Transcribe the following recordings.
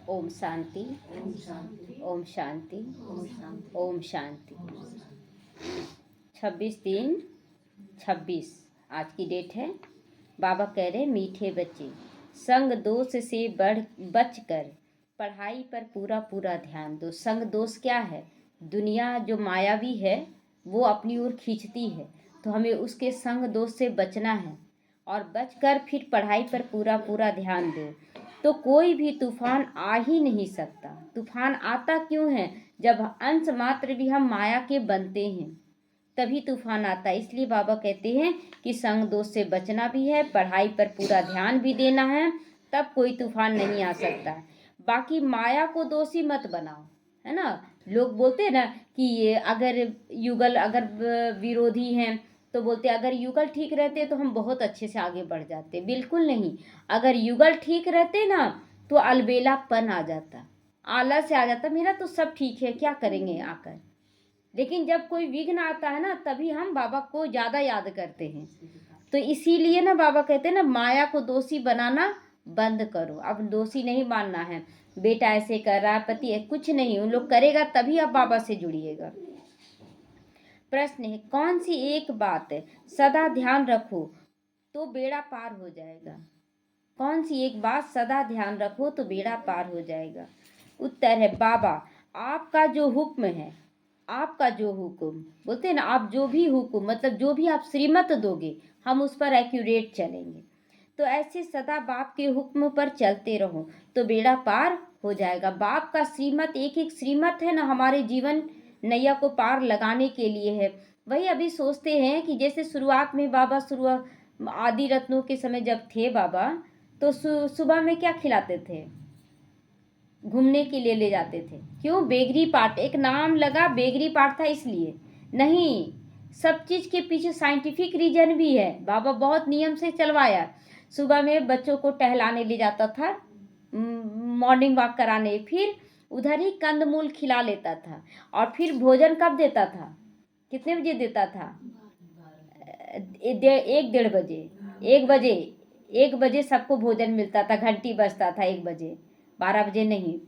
ओम शांति, ओम शांति, ओम शांति। 26/3/26 आज की डेट है। बाबा कह रहे मीठे बच्चे, संग दोष से बचकर पढ़ाई पर पूरा पूरा ध्यान दो। संग दोष क्या है? दुनिया जो मायावी है वो अपनी ओर खींचती है, तो हमें उसके संग दोष से बचना है और बचकर फिर पढ़ाई पर पूरा पूरा ध्यान दो। तो कोई भी तूफान आ ही नहीं सकता। तूफान आता क्यों है? जब अंश मात्र भी हम माया के बनते हैं तभी तूफान आता है। इसलिए बाबा कहते हैं कि संग दोष से बचना भी है, पढ़ाई पर पूरा ध्यान भी देना है, तब कोई तूफान नहीं आ सकता। बाकी माया को दोषी मत बनाओ, है ना। लोग बोलते हैं ना कि ये अगर युगल अगर विरोधी हैं तो बोलते अगर युगल ठीक रहते तो हम बहुत अच्छे से आगे बढ़ जाते। बिल्कुल नहीं। अगर युगल ठीक रहते ना तो अलबेलापन आ जाता, आलस से आ जाता, मेरा तो सब ठीक है, क्या करेंगे आकर। लेकिन जब कोई विघ्न आता है ना तभी हम बाबा को ज़्यादा याद करते हैं। तो इसीलिए ना बाबा कहते हैं ना, माया को दोषी बनाना बंद करो। अब दोषी नहीं मानना है, बेटा ऐसे कर रहा है, पति है, कुछ नहीं, उन लोग करेगा तभी आप बाबा से जुड़िएगा। प्रश्न है, कौन सी एक बात सदा ध्यान रखो तो बेड़ा पार हो जाएगा? कौन सी एक बात सदा ध्यान रखो तो बेड़ा पार हो जाएगा? उत्तर है, बाबा आपका जो हुक्म है, आपका जो हुक्म, बोलते हैं ना, आप जो भी हुक्म मतलब जो भी आप श्रीमत दोगे हम उस पर एक्यूरेट चलेंगे। तो ऐसे सदा बाप के हुक्म पर चलते रहो तो बेड़ा पार हो जाएगा। बाप का श्रीमत एक एक श्रीमत है ना, हमारे जीवन नैया को पार लगाने के लिए है। वही अभी सोचते हैं कि जैसे शुरुआत में बाबा आदि रत्नों के समय जब थे बाबा, तो सुबह में क्या खिलाते थे? घूमने के लिए ले जाते थे। क्यों? बेगरी पाठ, एक नाम लगा बेगरी पाठ था इसलिए नहीं, सब चीज के पीछे साइंटिफिक रीजन भी है। बाबा बहुत नियम से चलवाया। सुबह में बच्चों को टहलाने ले जाता था, मॉर्निंग वॉक कराने, फिर उधर ही कंदमूल खिला लेता था। और फिर भोजन कब देता था? कितने बजे देता था? 1-1:30 बजे। 1 बजे, 1 बजे सबको भोजन मिलता था, घंटी बजता था 1 बजे, 12 बजे नहीं।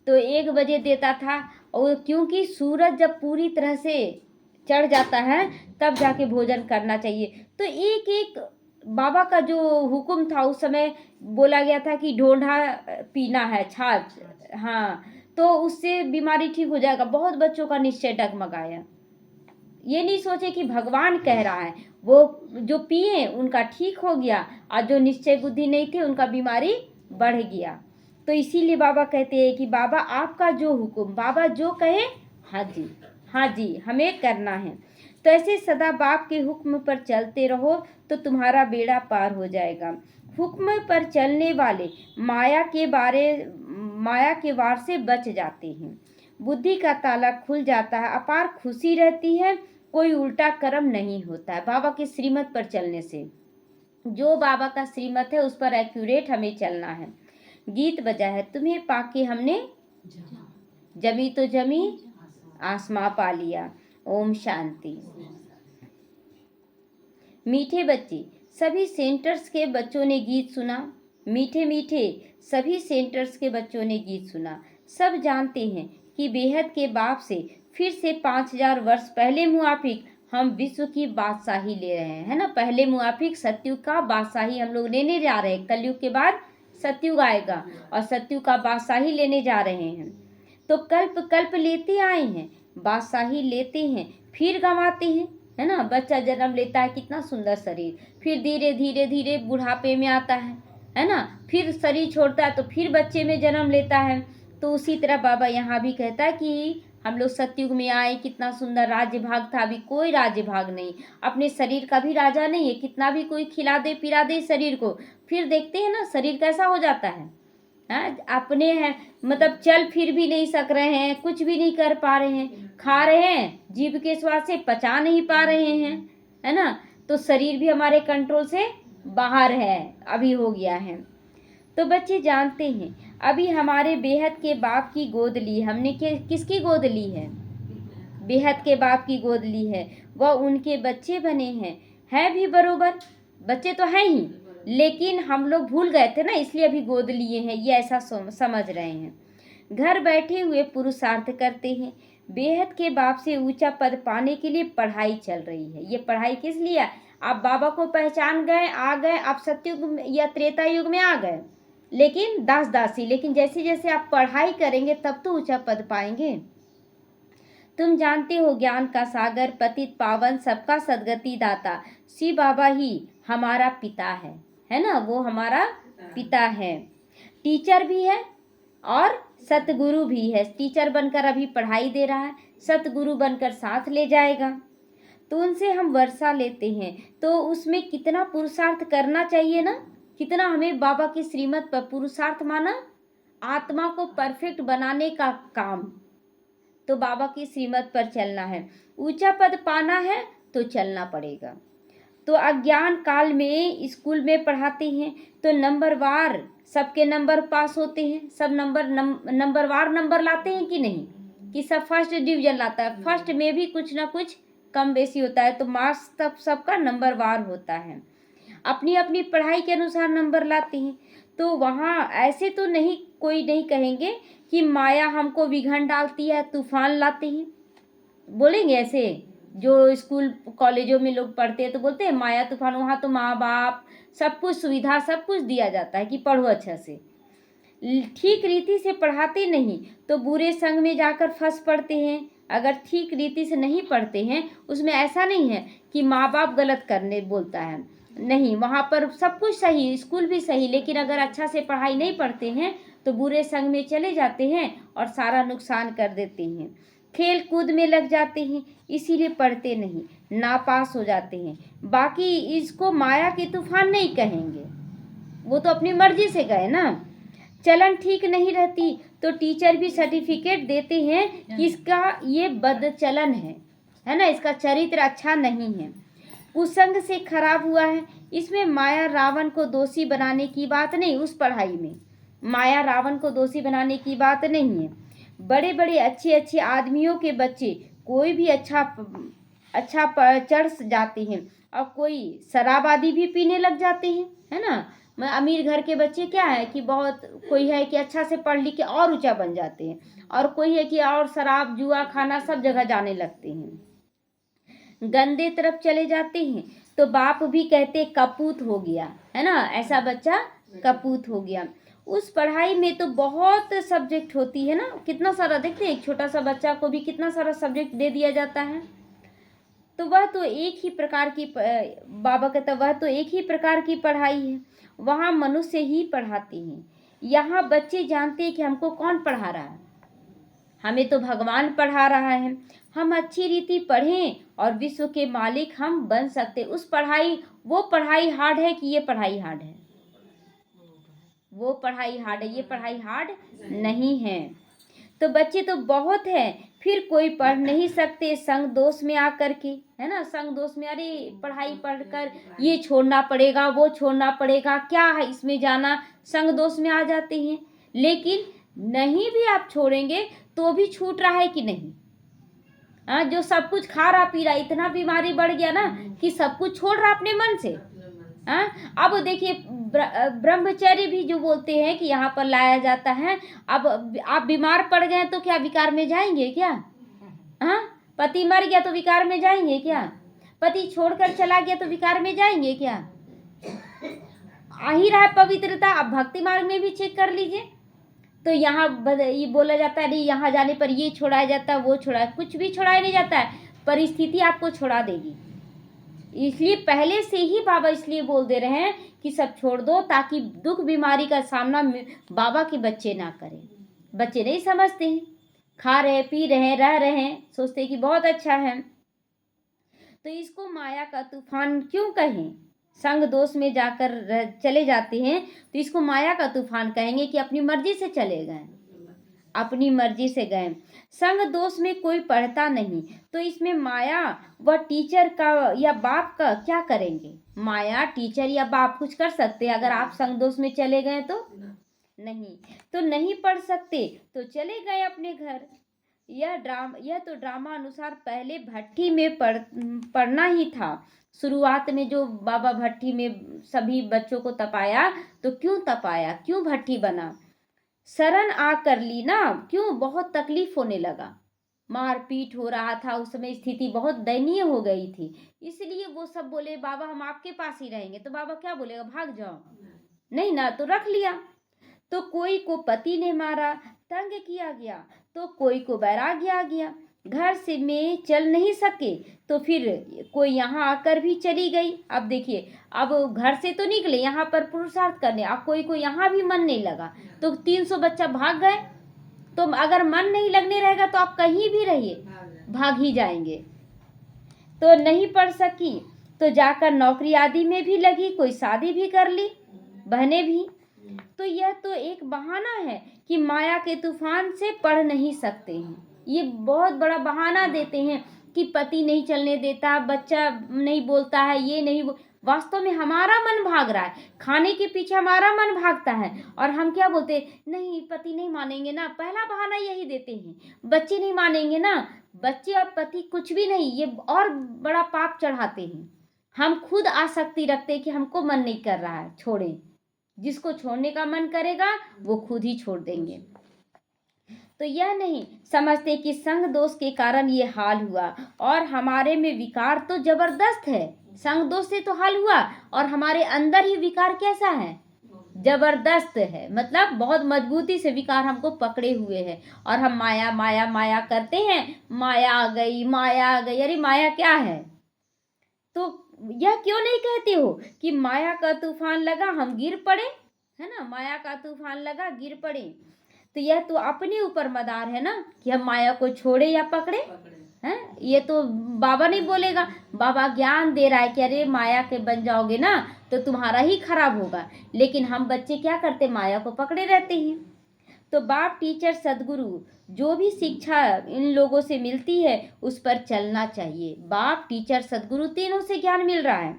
तो 1 बजे देता था। और क्योंकि सूरज जब पूरी तरह से चढ़ जाता है तब जाके भोजन करना चाहिए। तो एक एक बाबा का जो हुक्म था उस समय बोला गया था कि ढोंढा पीना है, छाछ, हाँ, तो उससे बीमारी ठीक हो जाएगा। बहुत बच्चों का निश्चय डगमगाया। ये नहीं सोचे कि भगवान कह रहा है, वो जो पिए उनका ठीक हो गया और जो निश्चय बुद्धि नहीं थे उनका बीमारी बढ़ गया। तो इसीलिए बाबा कहते हैं कि बाबा आपका जो हुक्म, बाबा जो कहे हाँ जी, हाँ जी, हमें करना है। तो ऐसे सदा बाप के हुक्म पर चलते रहो तो तुम्हारा बेड़ा पार हो जाएगा। हुक्म पर चलने वाले माया के वार से बच जाते हैं। बुद्धि का ताला खुल जाता है, अपार खुशी रहती है, कोई उल्टा कर्म नहीं होता है बाबा के श्रीमत पर चलने से। जो बाबा का श्रीमत है उस पर एक्यूरेट हमें चलना है। गीत बजा है, तुम्हें पाके हमने जमी तो जमी, आसमां पा लिया। ओम शांति। मीठे बच्चे, सभी सेंटर्स के बच्चों ने गीत सुना। मीठे मीठे सभी सेंटर्स के बच्चों ने गीत सुना। सब जानते हैं कि बेहद के बाप से फिर से 5000 वर्ष पहले मुआफिक हम विश्व की बादशाही ले रहे हैं, है ना। पहले मुआफिक सतयुग का बादशाही हम लोग लेने जा रहे हैं। कलयुग के बाद सतयुग आएगा और सतयुग का बादशाही लेने जा रहे हैं। तो कल्प कल्प लेते आए हैं, बादशाही लेते हैं, फिर गंवाते हैं, है ना। बच्चा जन्म लेता है, कितना सुंदर शरीर, फिर धीरे धीरे धीरे बुढ़ापे में आता है ना। फिर शरीर छोड़ता है तो फिर बच्चे में जन्म लेता है। तो उसी तरह बाबा यहाँ भी कहता है कि हम लोग सतयुग में आए, कितना सुंदर राज्य भाग था, अभी कोई राज्य भाग नहीं, अपने शरीर का भी राजा नहीं है। कितना भी कोई खिला दे पिला दे शरीर को, फिर देखते हैं ना शरीर कैसा हो जाता है। अपने हैं मतलब चल फिर भी नहीं सक रहे हैं, कुछ भी नहीं कर पा रहे हैं, खा रहे हैं जीभ के स्वाद से पचा नहीं पा रहे हैं, है ना। तो शरीर भी हमारे कंट्रोल से बाहर है, अभी हो गया है। तो बच्चे जानते हैं अभी हमारे बेहद के बाप की गोद ली हमने। किसकी गोद ली है? बेहद के बाप की गोद ली है। वह उनके बच्चे बने हैं भी बरोबर, बच्चे तो हैं ही, लेकिन हम लोग भूल गए थे ना, इसलिए अभी गोद लिए हैं, ये ऐसा समझ रहे हैं। घर बैठे हुए पुरुषार्थ करते हैं, बेहद के बाप से ऊंचा पद पाने के लिए पढ़ाई चल रही है। ये पढ़ाई किस लिए? आप बाबा को पहचान गए, आ गए, आप सत्युग या त्रेता युग में आ गए, लेकिन दास दासी, लेकिन जैसे जैसे आप पढ़ाई करेंगे तब तो ऊंचा पद पाएंगे। तुम जानते हो ज्ञान का सागर, पतित पावन, सबका सदगति दाता, शिव बाबा ही हमारा पिता है ना, वो हमारा पिता है। टीचर भी है और सतगुरु भी है। टीचर बनकर अभी पढ़ाई दे रहा है, सतगुरु बनकर साथ ले जाएगा। तो उनसे हम वर्षा लेते हैं, तो उसमें कितना पुरुषार्थ करना चाहिए ना, कितना हमें बाबा की श्रीमत पर पुरुषार्थ माना, आत्मा को परफेक्ट बनाने का काम। तो बाबा की श्रीमत पर चलना है, ऊंचा पद पाना है तो चलना पड़ेगा। तो अज्ञान काल में स्कूल में पढ़ाते हैं तो नंबरवार सबके नंबर पास होते हैं, सब नंबरवार नंबर लाते हैं कि नहीं, कि सब फर्स्ट डिवीजन लाता है, फर्स्ट में भी कुछ ना कुछ कम बेसी होता है, तो मार्क्स तब सबका नंबरवार होता है, अपनी अपनी पढ़ाई के अनुसार नंबर लाते हैं। तो वहाँ ऐसे तो नहीं, कोई नहीं कहेंगे कि माया हमको विघन डालती है, तूफान लाते हैं, बोलेंगे ऐसे? जो स्कूल कॉलेजों में लोग पढ़ते हैं तो बोलते हैं माया तूफान। वहाँ तो माँ बाप सब कुछ सुविधा सब कुछ दिया जाता है कि पढ़ो अच्छा से, ठीक रीति से पढ़ाते नहीं तो बुरे संग में जाकर फंस पड़ते हैं। अगर ठीक रीति से नहीं पढ़ते हैं, उसमें ऐसा नहीं है कि माँ बाप गलत करने बोलता है, नहीं, वहाँ पर सब कुछ सही, स्कूल भी सही, लेकिन अगर अच्छा से पढ़ाई नहीं पढ़ते हैं तो बुरे संग में चले जाते हैं और सारा नुकसान कर देते हैं। खेल कूद में लग जाते हैं, इसीलिए पढ़ते नहीं, नापास हो जाते हैं। बाकी इसको माया के तूफान नहीं कहेंगे, वो तो अपनी मर्जी से गए ना। चलन ठीक नहीं रहती तो टीचर भी सर्टिफिकेट देते हैं कि इसका ये बदचलन है ना, इसका चरित्र अच्छा नहीं है, कुसंग से खराब हुआ है। इसमें माया रावण को दोषी बनाने की बात नहीं, उस पढ़ाई में माया रावण को दोषी बनाने की बात नहीं है। बड़े बड़े अच्छे अच्छे आदमियों के बच्चे कोई भी अच्छा चढ़ जाते हैं और कोई शराब आदि भी पीने लग जाते हैं, है ना। मैं अमीर घर के बच्चे क्या है कि बहुत, कोई है कि अच्छा से पढ़ लिख के और ऊंचा बन जाते हैं, और कोई है कि और शराब जुआ खाना सब जगह जाने लगते हैं, गंदे तरफ चले जाते हैं। तो बाप भी कहते कपूत हो गया, है ना, ऐसा बच्चा कपूत हो गया। उस पढ़ाई में तो बहुत सब्जेक्ट होती है ना, कितना सारा, देखते हैं एक छोटा सा बच्चा को भी कितना सारा सब्जेक्ट दे दिया जाता है। तो वह तो एक ही प्रकार की, बाबा कहता वह तो एक ही प्रकार की पढ़ाई है, वहाँ मनुष्य ही पढ़ाते हैं। यहाँ बच्चे जानते हैं कि हमको कौन पढ़ा रहा है, हमें तो भगवान पढ़ा रहा है। हम अच्छी रीति पढ़ें और विश्व के मालिक हम बन सकते। उस पढ़ाई, वो पढ़ाई हार्ड है कि ये पढ़ाई हार्ड है? वो पढ़ाई हार्ड है, ये पढ़ाई हार्ड नहीं है। तो बच्चे तो बहुत है, फिर कोई पढ़ नहीं सकते संग दोष में आकर के, है ना, संग दोष में, अरे पढ़ाई पढ़कर ये छोड़ना पड़ेगा वो छोड़ना पड़ेगा, क्या है इसमें जाना, संग दोष में आ जाते हैं। लेकिन नहीं भी आप छोड़ेंगे तो भी छूट रहा है कि नहीं? हाँ, जो सब कुछ खा रहा पी रहा, इतना बीमारी बढ़ गया ना कि सब कुछ छोड़ रहा अपने मन से। हाँ, अब देखिए ब्रह्मचर्य भी जो बोलते हैं कि यहाँ पर लाया जाता है, अब आप बीमार पड़ गए तो क्या विकार में जाएंगे क्या? हाँ, पति मर गया तो विकार में जाएंगे क्या? पति छोड़कर चला गया तो विकार में जाएंगे क्या? आ ही रहा है पवित्रता। अब भक्ति मार्ग में भी चेक कर लीजिए, तो यहाँ ये बोला जाता है, नहीं यहाँ जाने पर ये छोड़ाया जाता है वो छोड़ा, कुछ भी छोड़ाया नहीं जाता है, परिस्थिति आपको छोड़ा देगी। इसलिए पहले से ही बाबा इसलिए बोल दे रहे हैं कि सब छोड़ दो, ताकि दुख बीमारी का सामना बाबा के बच्चे ना करें। बच्चे नहीं समझते हैं, खा रहे पी रहे रह रहे हैं, सोचते हैं कि बहुत अच्छा है। तो इसको माया का तूफान क्यों कहें? संग दोष में जाकर चले जाते हैं तो इसको माया का तूफान कहेंगे कि अपनी मर्जी से चले गए, अपनी मर्जी से गए। संग दोष में कोई पढ़ता नहीं, तो इसमें माया व टीचर का या बाप का क्या करेंगे? माया टीचर या बाप कुछ कर सकते हैं अगर आप संग दोष में चले गए? तो नहीं, तो नहीं पढ़ सकते तो चले गए अपने घर। यह तो ड्रामा अनुसार पहले भट्ठी में पढ़ना ही था। शुरुआत में जो बाबा भट्ठी में सभी बच्चों को तपाया, तो क्यों तपाया, क्यों भट्ठी बना? शरण आ कर ली ना, क्यों? बहुत तकलीफ होने लगा, मारपीट हो रहा था उस समय, स्थिति बहुत दयनीय हो गई थी, इसलिए वो सब बोले बाबा हम आपके पास ही रहेंगे। तो बाबा क्या बोलेगा, भाग जाओ? नहीं ना, तो रख लिया। तो कोई को पति ने मारा, तंग किया गया, तो कोई को वैराग्य आ गया, घर से में चल नहीं सके, तो फिर कोई यहाँ आकर भी चली गई। अब देखिए, अब घर से तो निकले यहाँ पर पुरुषार्थ करने, अब कोई को यहाँ भी मन नहीं लगा, तो 300 बच्चा भाग गए। तो अगर मन नहीं लगने रहेगा तो आप कहीं भी रहिए, भाग ही जाएंगे। तो नहीं पढ़ सकी तो जाकर नौकरी आदि में भी लगी, कोई शादी भी कर ली, बहनें भी। तो यह तो एक बहाना है कि माया के तूफान से पढ़ नहीं सकते हैं। ये बहुत बड़ा बहाना देते हैं कि पति नहीं चलने देता, बच्चा नहीं बोलता है, ये नहीं वास्तव में हमारा मन भाग रहा है, खाने के पीछे हमारा मन भागता है, और हम क्या बोलते हैं, नहीं पति नहीं मानेंगे ना, पहला बहाना यही देते हैं, बच्चे नहीं मानेंगे ना, बच्चे और पति कुछ भी नहीं, ये और बड़ा पाप चढ़ाते हैं। हम खुद आसक्ति रखते हैं कि हमको मन नहीं कर रहा है, छोड़ें, जिसको छोड़ने का मन करेगा वो खुद ही छोड़ देंगे। तो यह नहीं समझते कि संग दोष के कारण ये हाल हुआ, और हमारे में विकार तो जबरदस्त है, संग दोष से तो हाल हुआ, और हमारे अंदर ही विकार कैसा है, जबरदस्त है, मतलब बहुत मजबूती से विकार हमको पकड़े हुए हैं, और हम माया माया माया करते हैं, माया आ गई, माया आ गई, अरे माया क्या है? तो यह क्यों नहीं कहते हो कि माया का तूफान लगा हम गिर पड़े, है ना, माया का तूफान लगा गिर पड़े। तो यह तो अपने ऊपर मदार है ना कि हम माया को छोड़े या पकड़े हैं। ये तो बाबा नहीं बोलेगा, बाबा ज्ञान दे रहा है कि अरे माया के बन जाओगे ना तो तुम्हारा ही खराब होगा, लेकिन हम बच्चे क्या करते, माया को पकड़े रहते हैं। तो बाप, टीचर, सदगुरु, जो भी शिक्षा इन लोगों से मिलती है उस पर चलना चाहिए। बाप, टीचर, सदगुरु, तीनों से ज्ञान मिल रहा है।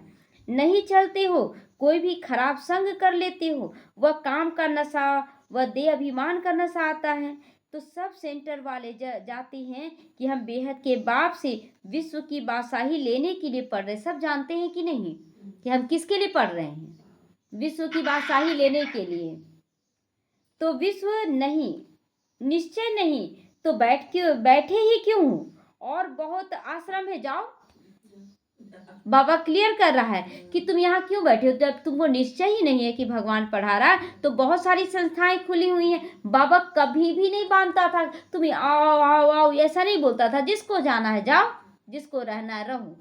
नहीं चलते हो, कोई भी खराब संग कर लेते हो, वह काम का नशा, वह देह अभिमान का नशा आता है, तो सब सेंटर वाले जाते हैं कि हम बेहद के बाप से विश्व की बादशाही लेने के लिए पढ़ रहे। सब जानते हैं कि नहीं कि हम किसके लिए पढ़ रहे हैं, विश्व की बादशाही लेने के लिए। तो विश्व नहीं, निश्चय नहीं, तो बैठे ही क्यों हो, और बहुत आश्रम है, जाओ। बाबा क्लियर कर रहा है कि तुम यहाँ क्यों बैठे हो, जब तुमको निश्चय ही नहीं है कि भगवान पढ़ा रहा है, तो बहुत सारी संस्थाएं खुली हुई हैं। बाबा कभी भी नहीं बांधता था तुम्हें आओ आओ आओ, ऐसा नहीं बोलता था, जिसको जाना है जाओ, जिसको रहना है रहो,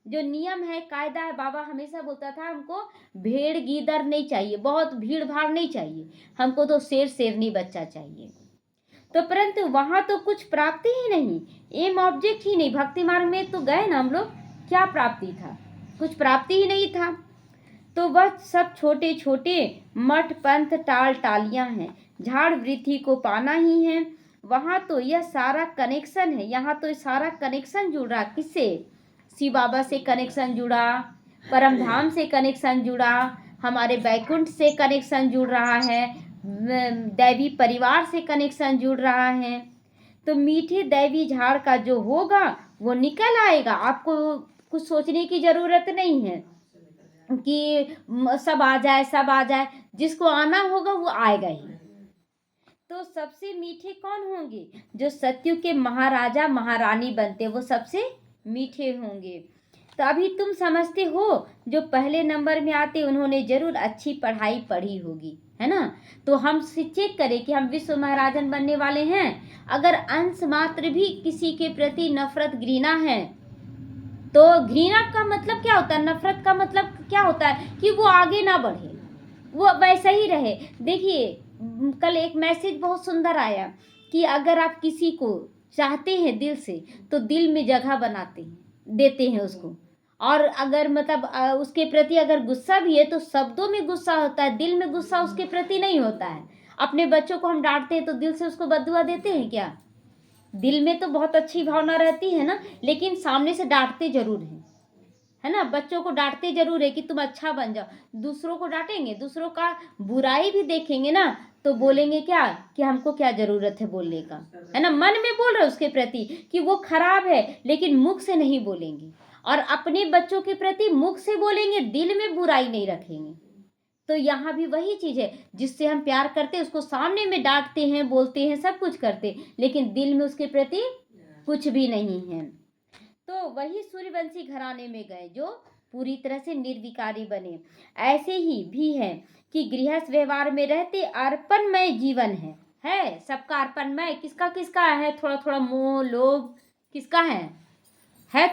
जो नियम है कायदा है। बाबा हमेशा बोलता था हमको भेड़ गीदड़ नहीं चाहिए, बहुत भीड़ भाड़ नहीं चाहिए, हमको तो शेर शेरनी बच्चा चाहिए। तो परंतु वहां तो कुछ प्राप्ति ही नहीं, एम ऑब्जेक्ट ही नहीं। भक्ति मार्ग में तो गए ना हम लोग, क्या प्राप्ति था, कुछ प्राप्ति ही नहीं था। तो वह सब छोटे छोटे मठ पंथ टाल टालियां हैं, झाड़ वृद्धि को पाना ही है। वहां तो यह सारा कनेक्शन है, यहाँ तो सारा कनेक्शन जुड़ रहा, किससे, शिव बाबा से कनेक्शन जुड़ा, परम धाम से कनेक्शन जुड़ा, हमारे बैकुंठ से कनेक्शन जुड़ रहा है, दैवी परिवार से कनेक्शन जुड़ रहा है। तो मीठे दैवी झाड़ का जो होगा वो निकल आएगा, आपको कुछ सोचने की ज़रूरत नहीं है कि सब आ जाए सब आ जाए, जिसको आना होगा वो आएगा ही। तो सबसे मीठे कौन होंगे, जो सत्युग के महाराजा महारानी बनते, वो सबसे मीठे होंगे। तो अभी तुम समझते हो जो पहले नंबर में आते उन्होंने जरूर अच्छी पढ़ाई पढ़ी होगी, है ना। तो हम चेक करें कि हम विश्व महाराजन बनने वाले हैं। अगर अंश मात्र भी किसी के प्रति नफरत घृणा है, तो घृणा का मतलब क्या होता है, नफरत का मतलब क्या होता है कि वो आगे ना बढ़े, वो वैसे ही रहे। देखिए कल एक मैसेज बहुत सुंदर आया कि अगर आप किसी को चाहते हैं दिल से तो दिल में जगह बनाते हैं, देते हैं उसको, और अगर मतलब उसके प्रति अगर गुस्सा भी है तो शब्दों में गुस्सा होता है, दिल में गुस्सा उसके प्रति नहीं होता है। अपने बच्चों को हम डांटते हैं तो दिल से उसको बद्दुआ देते हैं क्या, दिल में तो बहुत अच्छी भावना रहती है ना, लेकिन सामने से डांटते जरूर हैं। है ना। बच्चों को डांटते जरूर है कि तुम अच्छा बन जाओ, दूसरों को डांटेंगे, दूसरों का बुराई भी देखेंगे ना तो बोलेंगे क्या कि हमको क्या जरूरत है बोलने का, है ना। मन में बोल रहे उसके प्रति कि वो खराब है, लेकिन मुख से नहीं बोलेंगे। और अपने बच्चों के प्रति मुख से बोलेंगे, दिल में बुराई नहीं रखेंगे। तो यहाँ भी वही चीज है, जिससे हम प्यार करते हैं उसको सामने में डांटते हैं, बोलते हैं, सब कुछ करते हैं, लेकिन दिल में उसके प्रति कुछ भी नहीं है। तो वही सूर्यवंशी घराने में गए जो पूरी तरह से निर्विकारी बने। ऐसे ही भी है कि गृहस्थ व्यवहार में रहते अर्पणमय जीवन है सबका अर्पणमय। किसका किसका है, थोड़ा थोड़ा मोह लोभ किसका है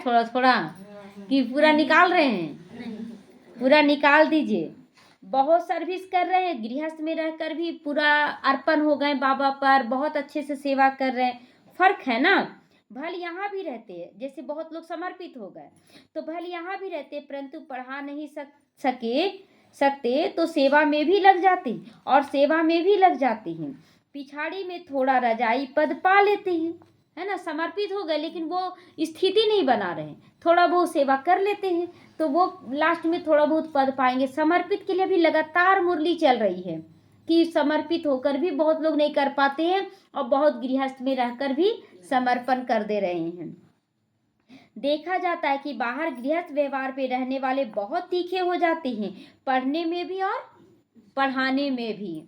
थोड़ा थोड़ा, कि पूरा निकाल रहे हैं, पूरा निकाल दीजिए। बहुत सर्विस कर रहे हैं, गृहस्थ में रहकर भी पूरा अर्पण हो गए बाबा पर, बहुत अच्छे से सेवा कर रहे हैं। फर्क है ना। भल यहाँ भी रहते हैं, जैसे बहुत लोग समर्पित हो गए तो भल यहाँ भी रहते, परंतु पढ़ा नहीं सकते तो सेवा में भी लग जाते हैं, और सेवा में भी लग जाते हैं। पिछाड़ी में थोड़ा रजाई पद पा लेते हैं, है ना। समर्पित हो गए लेकिन वो स्थिति नहीं बना रहे, थोड़ा बहुत सेवा कर लेते हैं तो वो लास्ट में थोड़ा बहुत पद पाएंगे। समर्पित के लिए भी लगातार मुरली चल रही है कि समर्पित होकर भी बहुत लोग नहीं कर पाते हैं, और बहुत गृहस्थ में रहकर भी समर्पण कर दे रहे हैं। देखा जाता है कि बाहर गृहस्थ व्यवहार पे रहने वाले बहुत तीखे हो जाते हैं, पढ़ने में भी और पढ़ाने में भी।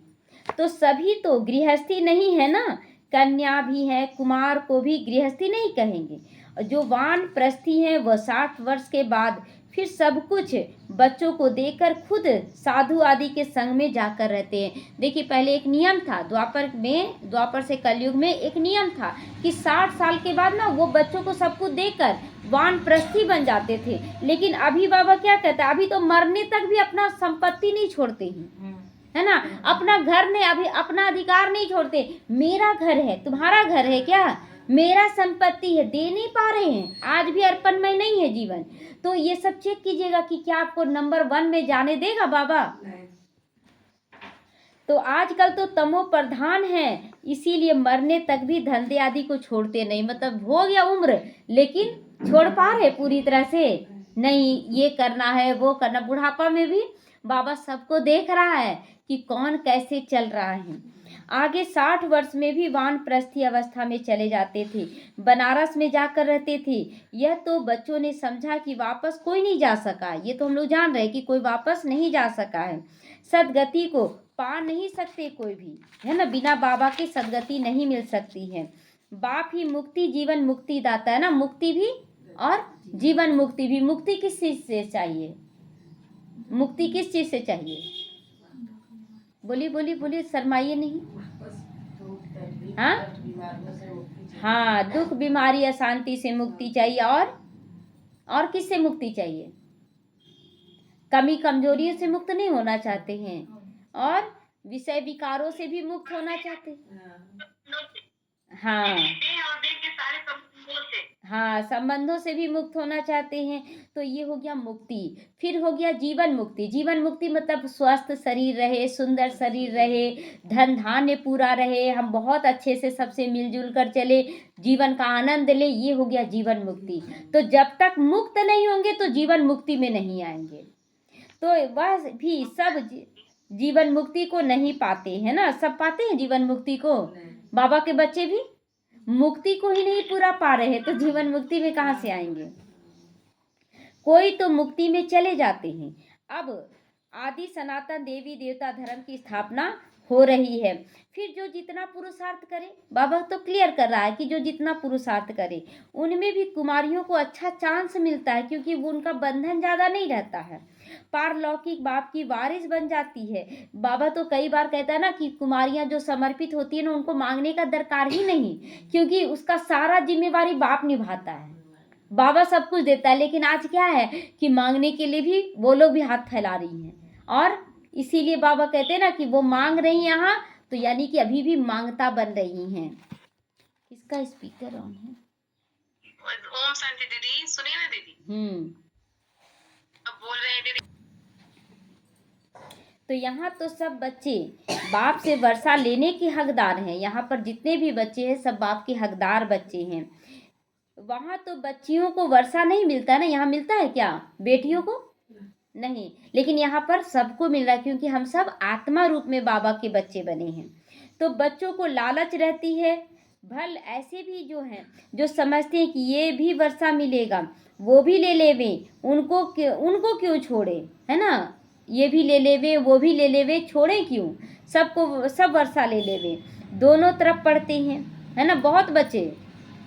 तो सभी तो गृहस्थी नहीं है ना, कन्या भी है, कुमार को भी गृहस्थी नहीं कहेंगे। जो वानप्रस्थी है वह 60 वर्ष के बाद फिर सब कुछ बच्चों को देकर खुद साधु आदि के संग में जाकर रहते हैं। देखिए पहले एक नियम था, द्वापर से कलयुग में एक नियम था कि 60 साल के बाद ना वो बच्चों को सब कुछ देकर वानप्रस्थी बन जाते थे। लेकिन अभी बाबा क्या कहता है, अभी तो मरने तक भी अपना संपत्ति नहीं छोड़ते हैं, है ना। अपना घर नहीं, अभी अपना अधिकार नहीं छोड़ते। मेरा घर है, तुम्हारा घर है क्या, मेरा संपत्ति है, दे नहीं पा रहे हैं, आज भी अर्पणमय नहीं है जीवन। तो ये सब चेक कीजिएगा कि क्या आपको नंबर 1 में जाने देगा बाबा। तो आजकल तो तमो प्रधान है, इसीलिए मरने तक भी धंधे आदि को छोड़ते नहीं। मतलब हो गया उम्र लेकिन छोड़ पा रहे पूरी तरह से नहीं, ये करना है वो करना। बुढ़ापा में भी बाबा सबको देख रहा है कि कौन कैसे चल रहा है। आगे 60 वर्ष में भी वानप्रस्थी अवस्था में चले जाते थे, बनारस में जाकर रहते थे। यह तो बच्चों ने समझा कि वापस कोई नहीं जा सका, ये तो हम लोग जान रहे हैं कि कोई वापस नहीं जा सका है। सदगति को पा नहीं सकते कोई भी, है ना। बिना बाबा के सदगति नहीं मिल सकती है। बाप ही मुक्ति जीवन मुक्ति दाता है ना, मुक्ति भी और जीवन मुक्ति भी। मुक्ति किस चीज से चाहिए, मुक्ति किस चीज से चाहिए, बोलिए बोलिए बोलिए, शर्माइए नहीं। हाँ, दुख बीमारी अशांति से मुक्ति चाहिए, और किससे मुक्ति चाहिए, कमी कमजोरियों से मुक्त नहीं होना चाहते हैं, और विषय विकारों से भी मुक्त होना चाहते हैं। हाँ, संबंधों से भी मुक्त होना चाहते हैं। तो ये हो गया मुक्ति। फिर हो गया जीवन मुक्ति। जीवन मुक्ति मतलब स्वस्थ शरीर रहे, सुंदर शरीर रहे, धन धान्य पूरा रहे, हम बहुत अच्छे से सबसे मिलजुल कर चले, जीवन का आनंद ले, ये हो गया जीवन मुक्ति। तो जब तक मुक्त नहीं होंगे तो जीवन मुक्ति में नहीं आएंगे। तो वह भी सब जीवन मुक्ति को नहीं पाते हैं ना। सब पाते हैं जीवन मुक्ति को, बाबा के बच्चे भी मुक्ति को ही नहीं पूरा पा रहे तो जीवन मुक्ति में कहाँ से आएंगे। कोई तो मुक्ति में चले जाते हैं। अब आदि सनातन देवी देवता धर्म की स्थापना हो रही है। फिर जो जितना पुरुषार्थ करे, बाबा तो क्लियर कर रहा है कि जो जितना पुरुषार्थ करे उनमें भी कुमारियों को अच्छा चांस मिलता है, क्योंकि वो उनका बंधन ज़्यादा नहीं रहता है, पारलौकिक बाप की वारिस बन जाती है। बाबा तो कई बार कहता है ना कि कुमारियां जो समर्पित होती है ना, उनको मांगने का दरकार ही नहीं, क्योंकि उसका सारा जिम्मेवारी बाप निभाता है, बाबा सब कुछ देता है। लेकिन आज क्या है कि मांगने के लिए भी वो लोग भी हाथ फैला रही हैं, और इसीलिए बाबा कहते हैं ना कि वो मांग रही यहाँ, तो यानी कि अभी भी मांगता बन रही हैं। इसका स्पीकर ऑन है। ओम शांति दीदी, सुनिए ना दीदी। अब बोल रहे हैं दीदी। तो यहाँ तो सब बच्चे बाप से वर्षा लेने के हकदार हैं। यहाँ पर जितने भी बच्चे हैं सब बाप के हकदार बच्चे हैं। वहाँ तो बच्चियों को वर्षा नहीं मिलता ना, यहाँ मिलता है क्या बेटियों को? नहीं, लेकिन यहाँ पर सबको मिल रहा है, क्योंकि हम सब आत्मा रूप में बाबा के बच्चे बने हैं। तो बच्चों को लालच रहती है, भल ऐसे भी जो हैं जो समझते हैं कि ये भी वर्षा मिलेगा, वो भी ले लेवे, उनको क्यों छोड़े, है ना, ये भी ले लेवे वो भी ले लेवे, छोड़े क्यों, सबको सब वर्षा ले लेवे। दोनों तरफ पढ़ते हैं, है ना। बहुत बच्चे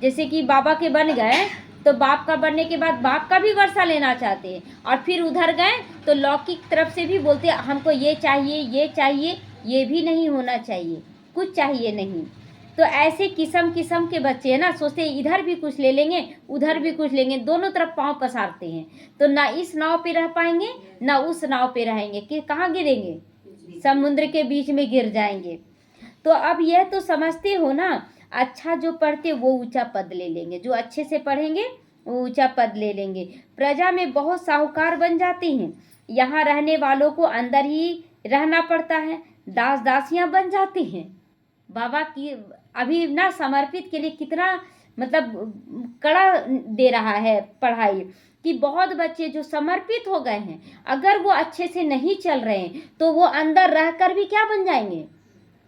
जैसे कि बाबा के बन गए तो बाप का बनने के बाद बाप का भी वर्षा लेना चाहते हैं, और फिर उधर गए तो लौकिक तरफ से भी बोलते हैं हमको ये चाहिए ये चाहिए, ये भी नहीं होना चाहिए, कुछ चाहिए नहीं। तो ऐसे किस्म किस्म के बच्चे हैं ना, सोचते हैं इधर भी कुछ ले लेंगे उधर भी कुछ लेंगे, दोनों तरफ पाँव पसारते हैं। तो ना इस नाव पे रह पाएंगे ना उस नाव पे रहेंगे, कि कहाँ गिरेंगे, समुद्र के बीच में गिर जाएंगे। तो अब यह तो समझते हो ना, अच्छा जो पढ़ते वो ऊंचा पद ले लेंगे, जो अच्छे से पढ़ेंगे वो ऊंचा पद ले लेंगे। प्रजा में बहुत साहूकार बन जाते हैं, यहाँ रहने वालों को अंदर ही रहना पड़ता है, दास दासियां बन जाते हैं। बाबा की अभी ना समर्पित के लिए कितना मतलब कड़ा दे रहा है पढ़ाई, कि बहुत बच्चे जो समर्पित हो गए हैं अगर वो अच्छे से नहीं चल रहे हैं तो वो अंदर रहकर भी क्या बन जाएंगे,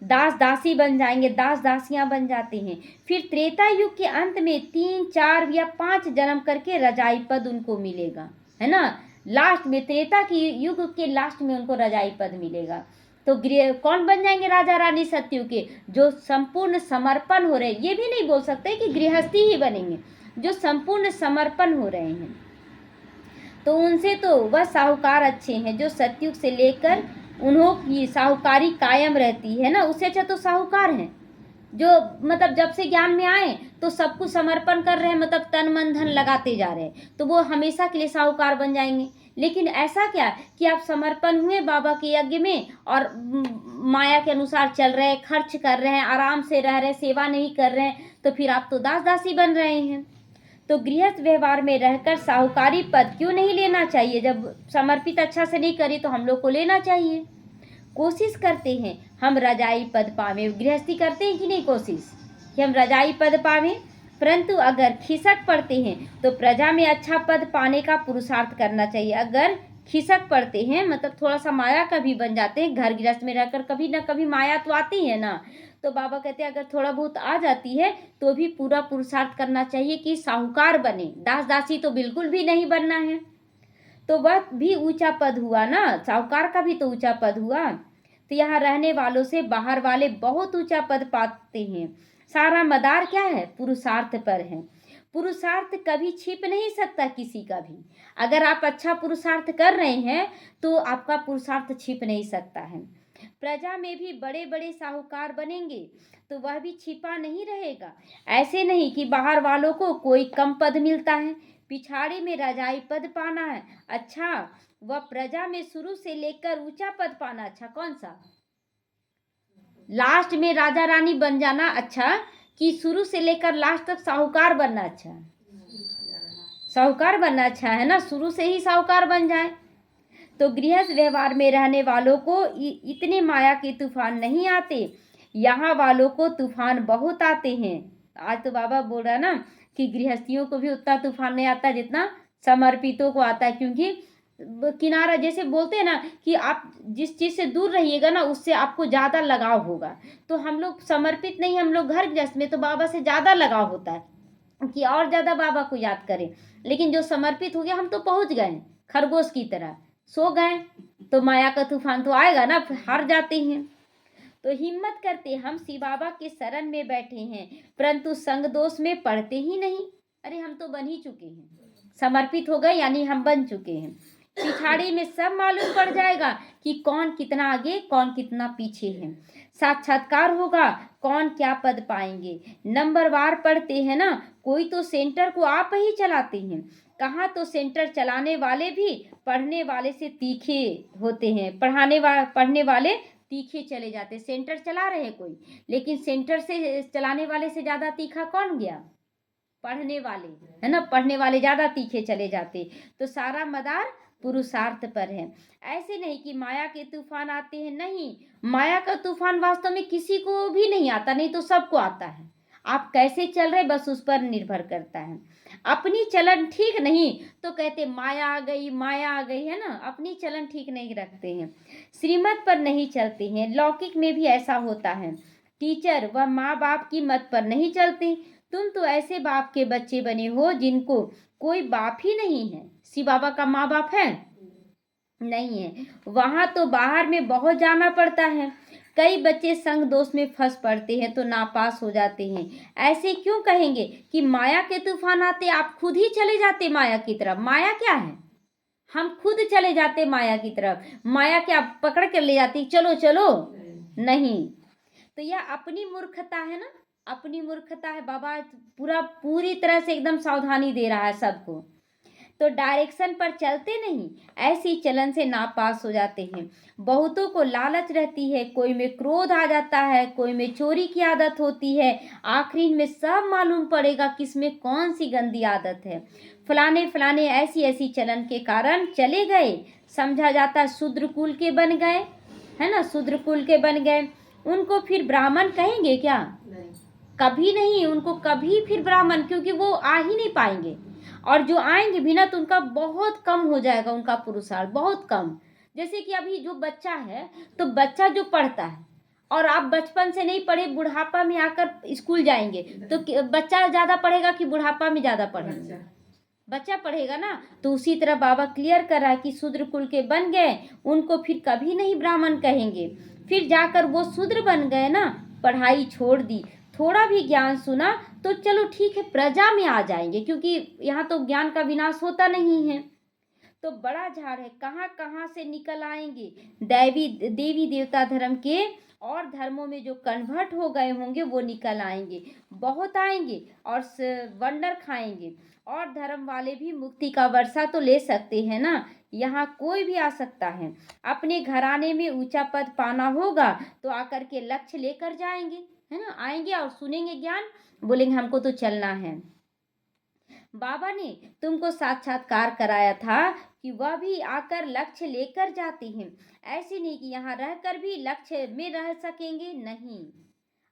दास दासी बन जाएंगे, दास दासियां बन जाती हैं। फिर त्रेता युग के अंत में 3 4 या 5 जन्म करके रजाई पद उनको मिलेगा, है ना। लास्ट में त्रेता की युग के लास्ट में उनको रजाई पद मिलेगा। तो कौन बन जाएंगे, राजा रानी सत्यु के, जो संपूर्ण समर्पण हो रहे हैं। ये भी नहीं बोल सकते कि गृहस्थी ही बनेंगे, जो संपूर्ण समर्पण हो रहे हैं। तो उनसे तो वह साहूकार अच्छे हैं जो सतयुग से लेकर उन्हों की साहूकारी कायम रहती है ना, उससे अच्छा तो साहूकार हैं जो मतलब जब से ज्ञान में आए तो सब कुछ समर्पण कर रहे हैं, मतलब तन मन धन लगाते जा रहे हैं, तो वो हमेशा के लिए साहूकार बन जाएंगे। लेकिन ऐसा क्या कि आप समर्पण हुए बाबा के यज्ञ में और माया के अनुसार चल रहे हैं, खर्च कर रहे हैं, आराम से रह रहे हैं, सेवा नहीं कर रहे हैं, तो फिर आप तो दास दासी बन रहे हैं। तो गृहस्थ व्यवहार में रहकर साहूकारी पद क्यों नहीं लेना चाहिए, जब समर्पित अच्छा से नहीं करी तो हम लोग को लेना चाहिए। कोशिश करते हैं हम रजाई पद पावे, गृहस्थी करते हैं कि नहीं कोशिश कि हम रजाई पद पावे, परंतु अगर खिसक पड़ते हैं तो प्रजा में अच्छा पद पाने का पुरुषार्थ करना चाहिए। अगर खिसक पड़ते हैं मतलब थोड़ा सा माया का भी बन जाते हैं, घर गृहस्थ में रहकर कभी ना कभी माया तो आती है ना, तो बाबा कहते हैं अगर थोड़ा बहुत आ जाती है तो भी पूरा पुरुषार्थ करना चाहिए कि साहूकार बने, दास दासी तो बिल्कुल भी नहीं बनना है। तो वह भी ऊंचा पद हुआ ना, साहूकार का भी तो ऊंचा पद हुआ। तो यहाँ रहने वालों से बाहर वाले बहुत ऊंचा पद पाते हैं। सारा मदार क्या है, पुरुषार्थ पर है। पुरुषार्थ कभी छिप नहीं सकता किसी का भी। अगर आप अच्छा पुरुषार्थ कर रहे हैं तो आपका पुरुषार्थ छिप नहीं सकता है। प्रजा में भी बड़े बड़े साहूकार बनेंगे तो वह भी छिपा नहीं रहेगा। ऐसे नहीं कि बाहर वालों को कोई कम पद मिलता है, पिछाड़ी में रजाई पद पाना है अच्छा, वह प्रजा में शुरू से लेकर ऊंचा पद पाना अच्छा, कौन सा लास्ट में राजा रानी बन जाना अच्छा, कि शुरू से लेकर लास्ट तक साहूकार बनना अच्छा। साहूकार बनना अच्छा है ना, शुरू से ही साहूकार बन जाए। तो गृहस्थ व्यवहार में रहने वालों को इतने माया के तूफान नहीं आते, यहाँ वालों को तूफान बहुत आते हैं। आज तो बाबा बोल रहा ना कि गृहस्थियों को भी उतना तूफान नहीं आता जितना समर्पितों को आता है, क्योंकि किनारा जैसे बोलते हैं ना कि आप जिस चीज़ से दूर रहिएगा ना उससे आपको ज़्यादा लगाव होगा। तो हम लोग समर्पित नहीं, हम लोग घर गृहस्थ में तो बाबा से ज़्यादा लगाव होता है कि और ज़्यादा बाबा को याद करें। लेकिन जो समर्पित हो गया हम तो पहुँच गए खरगोश की तरह, सो गए तो माया का तूफान तो आएगा ना, हार जाते हैं। तो हिम्मत करते हम शिव बाबा के शरण में बैठे हैं, परंतु संग दोष में पड़ते ही नहीं। अरे हम तो बन ही चुके हैं, समर्पित हो गए यानी हम बन चुके हैं। पिछाड़ी में सब मालूम पड़ जाएगा कि कौन कितना आगे कौन कितना पीछे है। साक्षात्कार होगा कौन क्या पद पाएंगे। नंबरवार पढ़ते हैं ना, कोई तो सेंटर को आप ही चलाते हैं, कहाँ तो सेंटर चलाने वाले भी पढ़ने वाले से तीखे होते हैं, पढ़ने वाले तीखे चले जाते। सेंटर चला रहे कोई, लेकिन सेंटर से चलाने वाले से ज़्यादा तीखा कौन गया, पढ़ने वाले, है ना। पढ़ने वाले ज़्यादा तीखे चले जाते। तो सारा मदार पुरुषार्थ पर है। ऐसे नहीं कि माया के तूफान आते हैं, नहीं, माया का तूफान वास्तव में किसी को भी नहीं आता, नहीं तो सबको आता है। आप कैसे चल रहे बस उस पर निर्भर करता है। अपनी चलन ठीक नहीं तो कहते माया आ गई, माया आ गई, है ना। अपनी चलन ठीक नहीं रखते हैं, श्रीमत पर नहीं चलते हैं। लौकिक में भी ऐसा होता है, टीचर व माँ बाप की मत पर नहीं चलते। तुम तो ऐसे बाप के बच्चे बने हो जिनको कोई बाप ही नहीं है। शिव बाबा का माँ बाप है? नहीं है। वहां तो बाहर में बहुत जाना पड़ता है। कई बच्चे संग दोष में फंस पड़ते हैं तो नापास हो जाते हैं। ऐसे क्यों कहेंगे कि माया के तूफान आते, आप खुद ही चले जाते माया की तरफ। माया क्या है? हम खुद चले जाते माया की तरफ। माया क्या पकड़ कर ले जाती, चलो चलो? नहीं। तो यह अपनी मूर्खता है ना, अपनी मूर्खता है। बाबा पूरी तरह से एकदम सावधानी दे रहा है सबको। तो डायरेक्शन पर चलते नहीं, ऐसी चलन से नापास हो जाते हैं। बहुतों को लालच रहती है, कोई में क्रोध आ जाता है, कोई में चोरी की आदत होती है। आखिरी में सब मालूम पड़ेगा किसमें कौन सी गंदी आदत है। फलाने फलाने ऐसी ऐसी चलन के कारण चले गए, समझा जाता शूद्र कुल के बन गए, है ना, शूद्र कुल के बन गए। उनको फिर ब्राह्मण कहेंगे क्या? कभी नहीं, उनको कभी फिर ब्राह्मण, क्योंकि वो आ ही नहीं पाएंगे। और जो आएंगे भी ना तो उनका बहुत कम हो जाएगा, उनका पुरुषार्थ बहुत कम। जैसे कि अभी जो बच्चा है, तो बच्चा जो पढ़ता है और आप बचपन से नहीं पढ़े, बुढ़ापा में आकर स्कूल जाएंगे तो बच्चा ज़्यादा पढ़ेगा कि बुढ़ापा में ज़्यादा पढ़ेगा? बच्चा पढ़ेगा ना। तो उसी तरह बाबा क्लियर कर रहा है कि शूद्र कुल के बन गए, उनको फिर कभी नहीं ब्राह्मण कहेंगे। फिर जाकर वो शूद्र बन गए ना, पढ़ाई छोड़ दी, थोड़ा भी ज्ञान सुना तो चलो ठीक है प्रजा में आ जाएंगे, क्योंकि यहाँ तो ज्ञान का विनाश होता नहीं है। तो बड़ा झाड़ है, कहाँ कहाँ से निकल आएंगे। देवी देवता धर्म के और धर्मों में जो कन्वर्ट हो गए होंगे वो निकल आएंगे, बहुत आएंगे और वंडर खाएंगे। और धर्म वाले भी मुक्ति का वर्षा तो ले सकते हैं ना, यहाँ कोई भी आ सकता है। अपने घराने में ऊंचा पद पाना होगा तो आकर के लक्ष्य लेकर जाएंगे, है ना, आएंगे और सुनेंगे ज्ञान, बोलेंगे हमको तो चलना है। बाबा ने तुमको साक्षात्कार कराया था कि वह भी आकर लक्ष्य लेकर जाती हैं। ऐसे नहीं कि यहाँ रहकर भी लक्ष्य में रह सकेंगे, नहीं।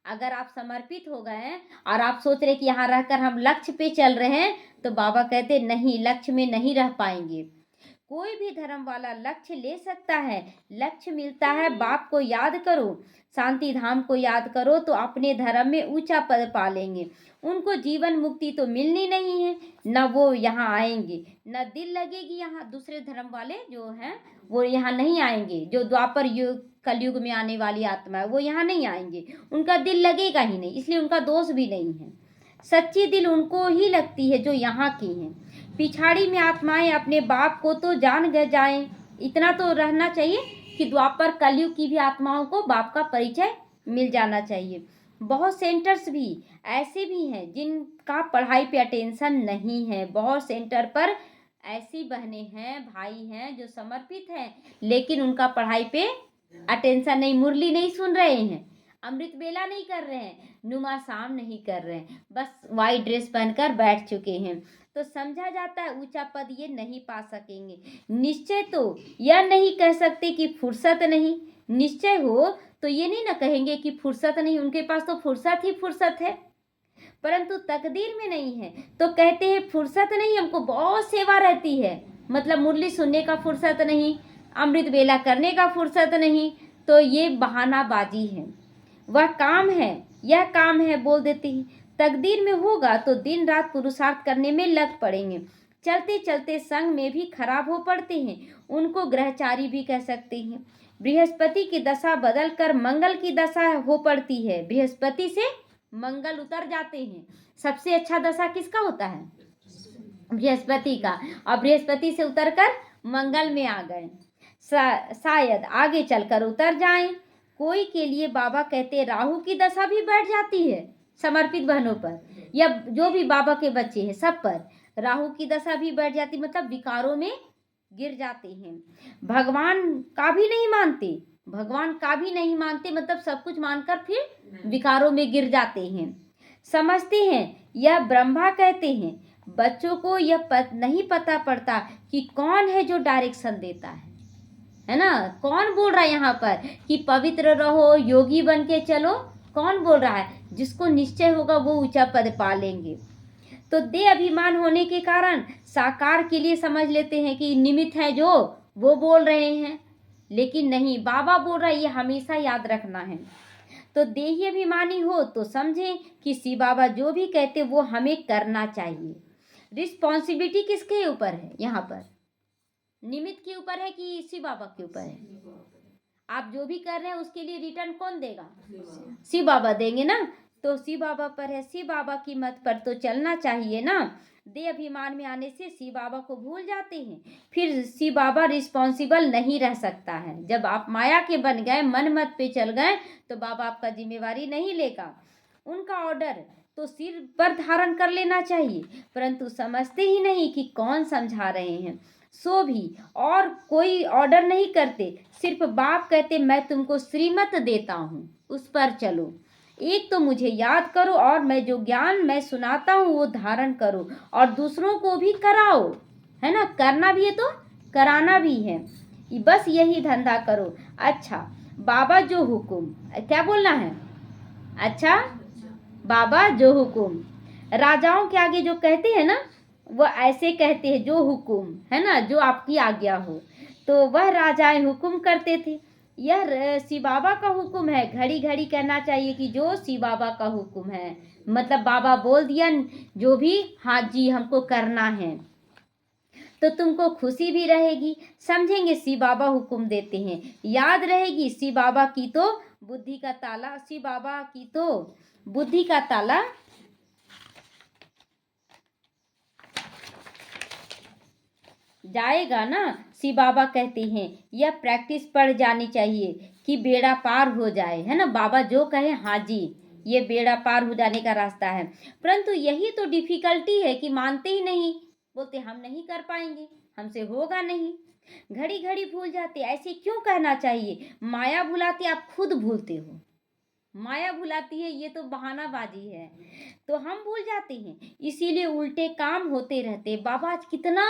अगर आप समर्पित हो गए हैं और आप सोच रहे कि यहाँ रहकर हम लक्ष्य पे चल रहे हैं, तो बाबा कहते नहीं, लक्ष्य में नहीं रह पाएंगे। कोई भी धर्म वाला लक्ष्य ले सकता है। लक्ष्य मिलता है, बाप को याद करो, शांति धाम को याद करो तो अपने धर्म में ऊंचा पद पा लेंगे। उनको जीवन मुक्ति तो मिलनी नहीं है, न वो यहाँ आएंगे, न दिल लगेगी यहाँ। दूसरे धर्म वाले जो हैं वो यहाँ नहीं आएंगे, जो द्वापर युग कलयुग में आने वाली आत्मा है वो यहाँ नहीं आएंगे, उनका दिल लगेगा ही नहीं, इसलिए उनका दोष भी नहीं है। सच्ची दिल उनको ही लगती है जो यहाँ की हैं। पिछाड़ी में आत्माएं अपने बाप को तो जान गए जाएं, इतना तो रहना चाहिए कि द्वापर कलयुग की भी आत्माओं को बाप का परिचय मिल जाना चाहिए। बहुत सेंटर्स भी ऐसे भी हैं जिनका पढ़ाई पे अटेंशन नहीं है। बहुत सेंटर पर ऐसी बहनें हैं, भाई हैं जो समर्पित हैं, लेकिन उनका पढ़ाई पे अटेंशन नहीं, मुरली नहीं सुन रहे हैं, अमृत बेला नहीं कर रहे हैं, नुमा शाम नहीं कर रहे हैं, बस वाइट ड्रेस पहनकर बैठ चुके हैं। तो समझा जाता है ऊंचा पद ये नहीं पा सकेंगे। निश्चय तो यह नहीं कह सकते कि फुर्सत नहीं, निश्चय हो तो ये नहीं ना कहेंगे कि फुर्सत नहीं, उनके पास तो फुर्सत ही फुर्सत है, परंतु तकदीर में नहीं है। तो कहते हैं फुर्सत नहीं, हमको बहुत सेवा रहती है, मतलब मुरली सुनने का फुर्सत नहीं, अमृत बेला करने का फुर्सत नहीं, तो ये बहानाबाजी है। वह काम है, यह काम है बोल देते हैं। तकदीर में होगा तो दिन रात पुरुषार्थ करने में लग पड़ेंगे। चलते चलते संग में भी खराब हो पड़ते हैं, उनको ग्रहचारी भी कह सकते हैं। बृहस्पति की दशा बदल कर मंगल की दशा हो पड़ती है, बृहस्पति से मंगल उतर जाते हैं। सबसे अच्छा दशा किसका होता है? बृहस्पति का, और बृहस्पति से उतरकर मंगल में आ गए, शायद आगे चलकर उतर जाएं। कोई के लिए बाबा कहते राहु की दशा भी बैठ जाती है समर्पित बहनों पर, या जो भी बाबा के बच्चे हैं सब पर राहु की दशा भी बैठ जाती, मतलब विकारों में गिर जाते हैं। भगवान का भी नहीं मानते, भगवान का भी नहीं मानते, मतलब सब कुछ मानकर फिर विकारों में गिर जाते हैं। समझते हैं यह ब्रह्मा कहते हैं। बच्चों को यह नहीं पता पड़ता कि कौन है जो डायरेक्शन देता है ना, कौन बोल रहा है यहाँ पर कि पवित्र रहो, योगी बन के चलो, कौन बोल रहा है? जिसको निश्चय होगा वो ऊंचा पद पा लेंगे। तो देह अभिमान होने के कारण साकार के लिए समझ लेते हैं कि निमित्त है जो वो बोल रहे हैं, लेकिन नहीं, बाबा बोल रहा है, ये हमेशा याद रखना है। तो देही अभिमानी हो तो समझें कि शिव बाबा जो भी कहते वो हमें करना चाहिए। रिस्पॉन्सिबिलिटी किसके ऊपर है? यहाँ पर निमित्त के ऊपर है कि शिव बाबा के ऊपर है? आप जो भी कर रहे हैं उसके लिए रिटर्न कौन देगा? शिव बाबा देंगे ना। तो शिव बाबा पर है, शिव बाबा की मत पर तो चलना चाहिए ना। देह अभिमान में आने से शिव बाबा को भूल जाते हैं, फिर शिव बाबा रिस्पॉन्सिबल नहीं रह सकता है। जब आप माया के बन गए, मन मत पे चल गए, तो बाबा आपका जिम्मेवारी नहीं लेगा। उनका ऑर्डर तो सिर पर धारण कर लेना चाहिए, परंतु समझते ही नहीं कि कौन समझा रहे हैं। सो भी और कोई ऑर्डर नहीं करते, सिर्फ बाप कहते मैं तुमको श्रीमत देता हूँ, उस पर चलो। एक तो मुझे याद करो और मैं जो ज्ञान मैं सुनाता हूँ वो धारण करो और दूसरों को भी कराओ, है ना। करना भी है तो कराना भी है, बस यही धंधा करो। अच्छा, बाबा जो हुकुम, क्या बोलना है? अच्छा, बाबा जो हुकुम, राजाओं के आगे जो कहते हैं ना, वो ऐसे कहते हैं जो हुकुम, है ना, जो आपकी आज्ञा हो। तो वह राजाएं हुकुम करते थे। यह शिव बाबा का हुक्म है। घड़ी घड़ी कहना चाहिए कि जो शिव बाबा का हुक्म है, मतलब बाबा बोल दिया जो भी, हाँ जी हमको करना है, तो तुमको खुशी भी रहेगी। समझेंगे शिव बाबा हुक्म देते हैं, याद रहेगी शिव बाबा की तो बुद्धि का ताला, शिव बाबा की तो बुद्धि का ताला जाएगा ना। शिव बाबा कहते हैं यह प्रैक्टिस पड़ जानी चाहिए कि बेड़ा पार हो जाए, है ना। बाबा जो कहे हाँ जी, ये बेड़ा पार हो जाने का रास्ता है। परंतु यही तो डिफिकल्टी है कि मानते ही नहीं, बोलते हम नहीं कर पाएंगे, हमसे होगा नहीं। घड़ी घड़ी भूल जाते, ऐसे क्यों कहना चाहिए? माया भुलाती, आप खुद भूलते हो। माया भुलाती है, ये तो बहानाबाजी है। तो हम भूल जाते हैं, इसीलिए उल्टे काम होते रहते। बाबा आज कितना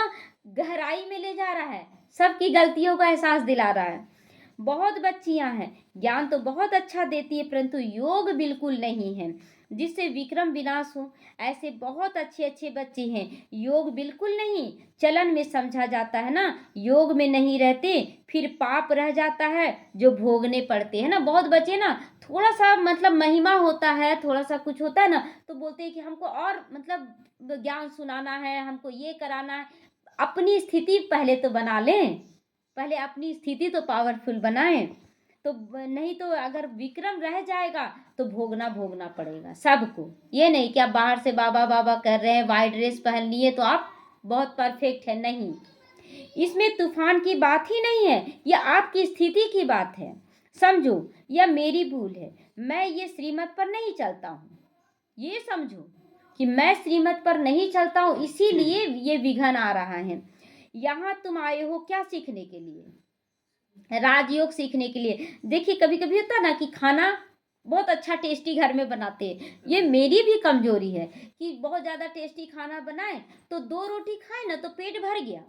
गहराई में ले जा रहा है, सबकी गलतियों का एहसास दिला रहा है। बहुत बच्चियां हैं, ज्ञान तो बहुत अच्छा देती है, परंतु योग बिल्कुल नहीं है, जिससे विक्रम विनाश हो। ऐसे बहुत अच्छे अच्छे बच्चे हैं, योग बिल्कुल नहीं। चलन में समझा जाता है ना, योग में नहीं रहते, फिर पाप रह जाता है जो भोगने पड़ते हैं ना। बहुत बच्चे ना, थोड़ा सा मतलब महिमा होता है, थोड़ा सा कुछ होता है ना, तो बोलते हैं कि हमको और मतलब ज्ञान सुनाना है, हमको ये कराना है। अपनी स्थिति पहले तो बना लें, पहले अपनी स्थिति तो पावरफुल बनाएं। तो नहीं तो अगर विक्रम रह जाएगा तो भोगना भोगना पड़ेगा सबको। ये नहीं कि आप बाहर से बाबा बाबा कर रहे हैं, वाइट ड्रेस पहन लिए तो आप बहुत परफेक्ट है, नहीं। इसमें तूफान की बात ही नहीं है, यह आपकी स्थिति की बात है। समझो यह मेरी भूल है, मैं ये श्रीमत पर नहीं चलता हूँ। ये समझो कि मैं श्रीमत पर नहीं चलता हूँ, इसीलिए ये विघन आ रहा है। यहाँ तुम आए हो क्या सीखने के लिए? राजयोग सीखने के लिए। देखिए कभी कभी होता ना कि खाना बहुत अच्छा टेस्टी घर में बनाते हैं, ये मेरी भी कमजोरी है कि बहुत ज़्यादा टेस्टी खाना बनाए तो 2 रोटी खाए ना तो पेट भर गया,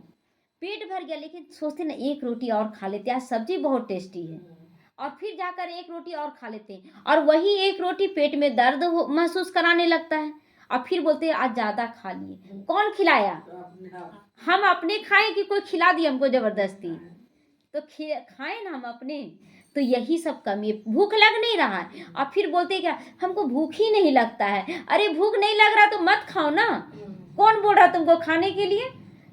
पेट भर गया, लेकिन सोचते ना एक रोटी और खा लेते, आज सब्जी बहुत टेस्टी है, और फिर जाकर एक रोटी और खा लेते हैं, और वही एक रोटी पेट में दर्द महसूस कराने लगता है, और फिर बोलते हैं आज ज़्यादा खा लिए। कौन खिलाया? हम अपने खाएं कि कोई खिला दिया हमको जबरदस्ती? तो खाएं ना हम अपने। तो यही सब कमी है, भूख लग नहीं रहा है और फिर बोलते क्या हमको भूख ही नहीं लगता है। अरे भूख नहीं लग रहा तो मत खाओ ना, कौन बोल रहा तुमको खाने के लिए?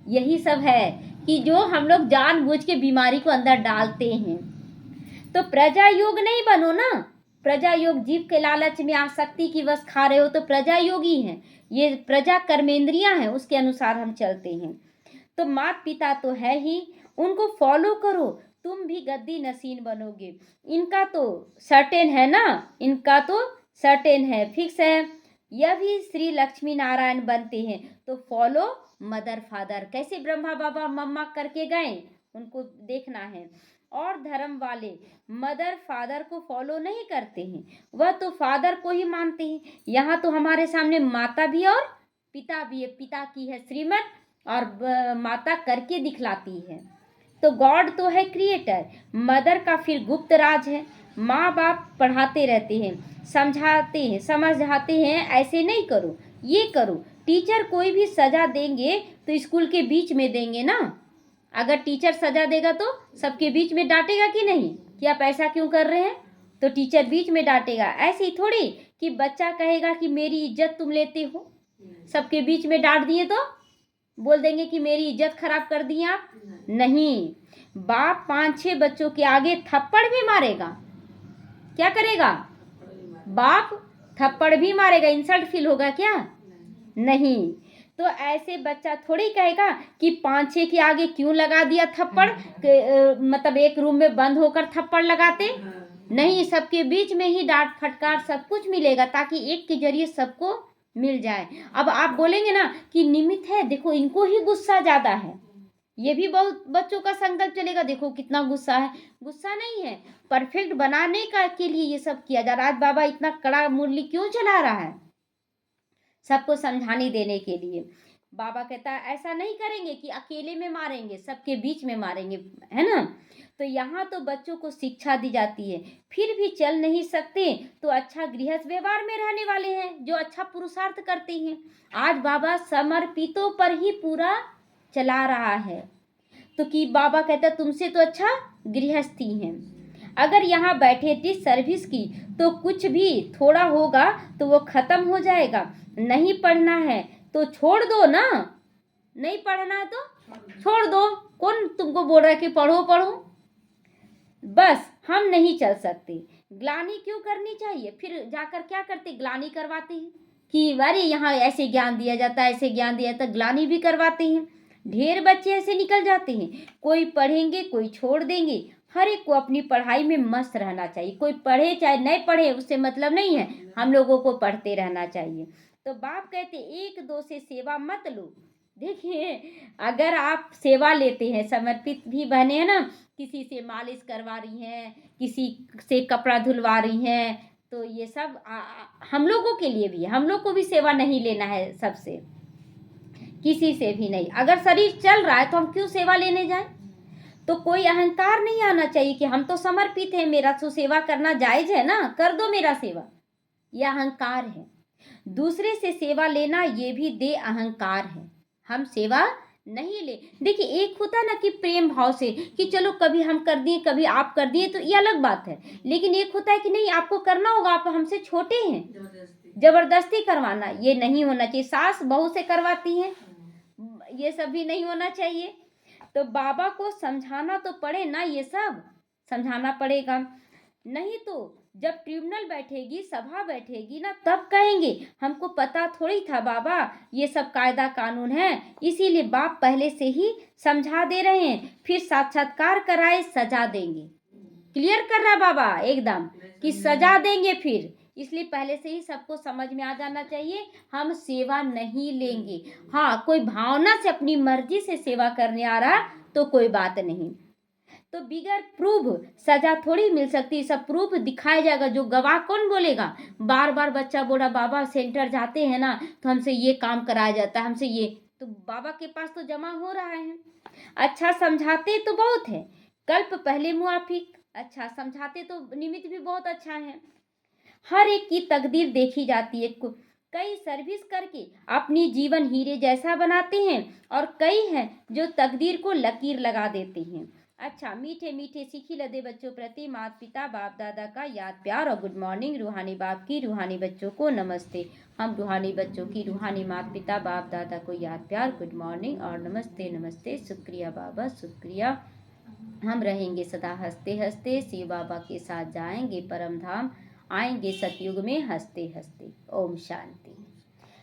यही सब है कि जो हम लोग जानबूझ के बीमारी को अंदर डालते हैं। तो प्रजा योग नहीं बनो ना। प्रजा योग जीव के लालच में आसक्ति की वश खा रहे हो तो प्रजा योगी हैं। ये प्रजा कर्मेंद्रियां हैं, उसके अनुसार हम चलते हैं। तो माता पिता तो है ही, उनको फॉलो करो, तुम भी गद्दी नसीन बनोगे। इनका तो सर्टेन है ना, इनका तो सर्टेन है, फिक्स है। यह भी श्री लक्ष्मी नारायण बनते हैं तो फॉलो मदर फादर, कैसे ब्रह्मा बाबा मम्मा करके गए उनको देखना है। और धर्म वाले मदर फादर को फॉलो नहीं करते हैं, वह तो फादर को ही मानते हैं। यहाँ तो हमारे सामने माता भी और पिता भी है, पिता की है श्रीमत और माता करके दिखलाती है। तो गॉड तो है क्रिएटर, मदर का फिर गुप्त राज है। माँ बाप पढ़ाते रहते हैं, समझाते हैं, समझाते हैं ऐसे नहीं करो, ये करो। टीचर कोई भी सज़ा देंगे तो स्कूल के बीच में देंगे ना। अगर टीचर सज़ा देगा तो सबके बीच में डांटेगा कि नहीं, कि आप ऐसा क्यों कर रहे हैं, तो टीचर बीच में डांटेगा। ऐसे ही थोड़ी कि बच्चा कहेगा कि मेरी इज्जत तुम लेते हो, सबके बीच में डांट दिए तो बोल देंगे कि मेरी इज्जत खराब कर दी आप। नहीं, बाप 5-6 बच्चों के आगे थप्पड़ भी मारेगा। क्या करेगा? बाप थप्पड़ भी मारेगा। इंसल्ट फील होगा क्या? नहीं। तो ऐसे बच्चा थोड़ी कहेगा कि 5-6 के आगे क्यों लगा दिया थप्पड़, मतलब एक रूम में बंद होकर थप्पड़ लगाते नहीं, सबके बीच में ही डांट फटकार सब कुछ मिलेगा, ताकि एक के जरिए सबको मिल जाए। अब आप बोलेंगे ना कि निमित्त है, देखो इनको ही गुस्सा ज़्यादा है, ये भी बहुत बच्चों का संकल्प चलेगा, देखो कितना गुस्सा है। गुस्सा नहीं है, परफेक्ट बनाने का के लिए ये सब किया जा रहा है। आज बाबा इतना कड़ा मुरली क्यों चला रहा है? सबको समझाने देने के लिए। बाबा कहता है ऐसा नहीं करेंगे कि अकेले में मारेंगे, सबके बीच में मारेंगे, है ना। तो यहाँ तो बच्चों को शिक्षा दी जाती है। फिर भी चल नहीं सकते तो अच्छा गृहस्थ व्यवहार में रहने वाले हैं, जो अच्छा पुरुषार्थ करते हैं। आज बाबा समर्पितों पर ही पूरा चला रहा है। तो कि बाबा कहता है तुमसे तो अच्छा गृहस्थी है। अगर यहाँ बैठे थे सर्विस की तो कुछ भी थोड़ा होगा तो वो खत्म हो जाएगा। नहीं पढ़ना है तो छोड़ दो ना, नहीं पढ़ना है तो छोड़ दो। कौन तुमको बोल रहा है कि पढ़ो पढ़ो? बस हम नहीं चल सकते। ग्लानि क्यों करनी चाहिए? फिर जाकर क्या करते? ग्लानि करवाते हैं कि अरे यहाँ ऐसे ज्ञान दिया जाता है, ऐसे ज्ञान दिया जाता है, ग्लानि भी करवाते हैं। ढेर बच्चे ऐसे निकल जाते हैं, कोई पढ़ेंगे कोई छोड़ देंगे। हर एक को अपनी पढ़ाई में मस्त रहना चाहिए। कोई पढ़े चाहे नहीं पढ़े उससे मतलब नहीं है, हम लोगों को पढ़ते रहना चाहिए। तो बाप कहते 1-2 से सेवा मत लो। देखिए, अगर आप सेवा लेते हैं, समर्पित भी बने हैं ना, किसी से मालिश करवा रही हैं, किसी से कपड़ा धुलवा रही हैं, तो ये सब हम लोगों के लिए भी है। हम लोग को भी सेवा नहीं लेना है सबसे, किसी से भी नहीं। अगर शरीर चल रहा है तो हम क्यों सेवा लेने जाएं? तो कोई अहंकार नहीं आना चाहिए कि हम तो समर्पित हैं, मेरा तो सेवा करना जायज है ना, कर दो मेरा सेवा। यह अहंकार है। दूसरे से सेवा लेना ये भी दे अहंकार है। हम सेवा नहीं ले। देखिए, एक होता है ना कि प्रेम भाव से कि चलो कभी हम कर दिए कभी आप कर दिए, तो ये अलग बात है। लेकिन एक होता है कि नहीं आपको करना होगा, आप हमसे छोटे हैं, जबरदस्ती करवाना ये नहीं होना चाहिए। सास बहू से करवाती है, ये सब भी नहीं होना चाहिए। तो बाबा को समझाना तो पड़े ना, ये सब समझाना पड़ेगा। नहीं तो जब ट्रिब्यूनल बैठेगी, सभा बैठेगी ना, तब कहेंगे हमको पता थोड़ी था बाबा ये सब कायदा कानून है, इसीलिए बाप पहले से ही समझा दे रहे हैं। फिर साक्षात्कार कराए सजा देंगे। क्लियर कर रहा बाबा एकदम कि सजा देंगे फिर, इसलिए पहले से ही सबको समझ में आ जाना चाहिए हम सेवा नहीं लेंगे। हाँ, कोई भावना से अपनी मर्जी से सेवा करने आ रहा तो कोई बात नहीं। तो बिगर प्रूफ सजा थोड़ी मिल सकती, सब प्रूफ दिखाया जाएगा। जो गवाह कौन बोलेगा? बार बार बच्चा बोला बाबा सेंटर जाते हैं ना तो हमसे ये काम कराया जाता है, हमसे ये, तो बाबा के पास तो जमा हो रहा है। अच्छा समझाते तो बहुत है, कल्प पहले मुआफिक, अच्छा समझाते तो निमित्त भी बहुत अच्छा है। हर एक की तकदीर देखी जाती है। कई सर्विस करके अपनी जीवन हीरे जैसा बनाते हैं और कई हैं जो तकदीर को लकीर लगा देते हैं। अच्छा, मीठे मीठे सीखी लदे बच्चों प्रति माता पिता बाप दादा का याद प्यार और गुड मॉर्निंग। रूहानी बाप की रूहानी बच्चों को नमस्ते। हम रूहानी बच्चों की रूहानी माता पिता बाप दादा को याद प्यार, गुड मॉर्निंग और नमस्ते। नमस्ते, शुक्रिया बाबा, शुक्रिया। हम रहेंगे सदा हंसते हंसते, शिव बाबा के साथ जाएंगे परम धाम, आएंगे सतयुग में हंसते हंसते। ओम शांति।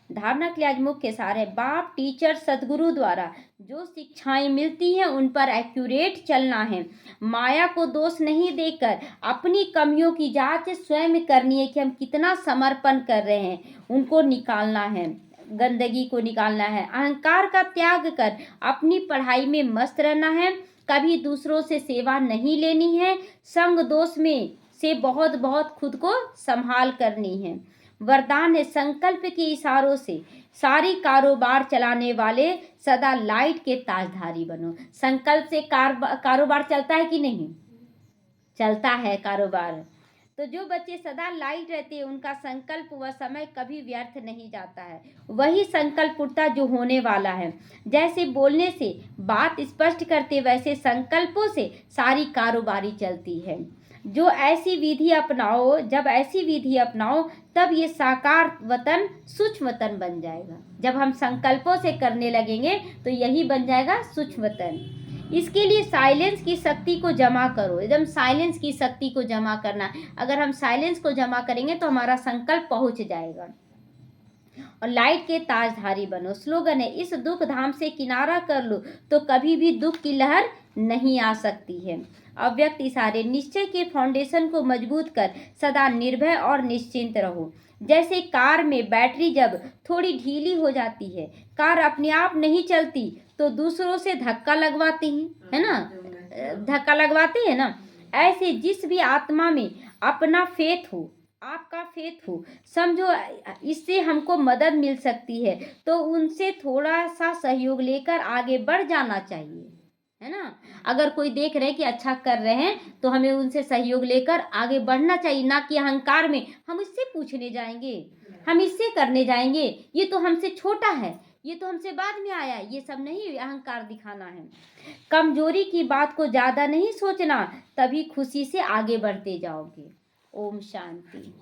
धारणा के लिए आज मुख्य सार है, बाप टीचर सदगुरु द्वारा जो शिक्षाएं मिलती हैं उन पर एक्यूरेट चलना है। माया को दोष नहीं देकर अपनी कमियों की जांच स्वयं करनी है कि हम कितना समर्पण कर रहे हैं, उनको निकालना है, गंदगी को निकालना है। अहंकार का त्याग कर अपनी पढ़ाई में मस्त रहना है। कभी दूसरों से सेवा नहीं लेनी है। संग दोष में से बहुत बहुत खुद को संभाल करनी है। वरदान है संकल्प के इशारों से सारी कारोबार चलाने वाले सदा लाइट के ताजधारी बनो। संकल्प से कारोबार चलता है कि नहीं? चलता है कारोबार। तो जो बच्चे सदा लाइट रहते हैं उनका संकल्प व समय कभी व्यर्थ नहीं जाता है। वही संकल्प उठता जो होने वाला है। जैसे बोलने से बात स्पष्ट करते वैसे संकल्पों से सारी कारोबारी चलती है। जब ऐसी विधि अपनाओ तब ये साकार वतन सूक्ष्म वतन बन जाएगा। जब हम संकल्पों से करने लगेंगे तो यही बन जाएगा सूक्ष्म वतन। इसके लिए साइलेंस की शक्ति को जमा करो। एकदम साइलेंस की शक्ति को जमा करना। अगर हम साइलेंस को जमा करेंगे तो हमारा संकल्प पहुंच जाएगा। और लाइट के ताजधारी बनो। स्लोगन है, इस दुख धाम से किनारा कर लो तो कभी भी दुख की लहर नहीं आ सकती है। अव्यक्त इशारे, निश्चय के फाउंडेशन को मजबूत कर सदा निर्भय और निश्चिंत रहो। जैसे कार में बैटरी जब थोड़ी ढीली हो जाती है, कार अपने आप नहीं चलती तो दूसरों से धक्का लगवाती है ना, धक्का लगवाते हैं ना। ऐसे जिस भी आत्मा में अपना फेथ हो, आपका फेथ हो, समझो इससे हमको मदद मिल सकती है तो उनसे थोड़ा सा सहयोग लेकर आगे बढ़ जाना चाहिए, है ना। अगर कोई देख रहे कि अच्छा कर रहे हैं तो हमें उनसे सहयोग लेकर आगे बढ़ना चाहिए, ना कि अहंकार में हम इससे पूछने जाएंगे, हम इससे करने जाएंगे, ये तो हमसे छोटा है, ये तो हमसे बाद में आया, ये सब नहीं अहंकार दिखाना है। कमजोरी की बात को ज्यादा नहीं सोचना, तभी खुशी से आगे बढ़ते जाओगे। ओम शांति।